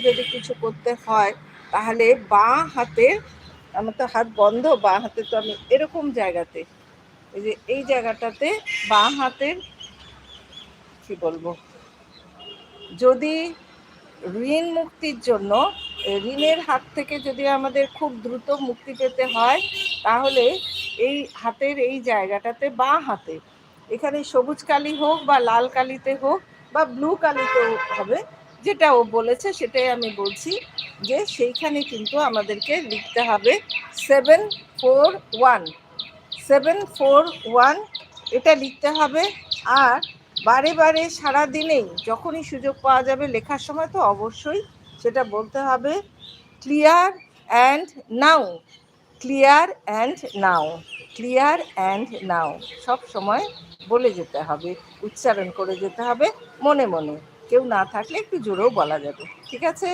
যদি কিছু করতে হয় তাহলে বাঁ হাতে, আমার তো হাত বন্ধ, বাঁ হাতে তো আমি এরকম জায়গাতে, এই যে এই জায়গাটাতে বাঁ হাতের কি বলবো, যদি ঋণ মুক্তির জন্য, ঋণের হাত থেকে যদি আমাদের খুব দ্রুত মুক্তি পেতে হয় তাহলে এই হাতের এই জায়গাটাতে, বাঁ হাতে, এখানে সবুজ কালি হোক বা লাল কালিতে হোক বা ব্লু কালিতেও হবে, যেটা ও বলেছে সেটাই আমি বলছি, যে সেইখানে কিন্তু আমাদেরকে লিখতে হবে 741, 741 এটা লিখতে হবে। আর বারে বারে সারাদিনেই যখনই সুযোগ পাওয়া যাবে লেখার সময় তো অবশ্যই সেটা বলতে হবে, clear and now, clear and now, clear and now, সব সময় বলে যেতে হবে, উচ্চারণ করে যেতে হবে মনে মনে, কেউ না থাকলে একটু জোরেও বলা যাবে। ঠিক আছে?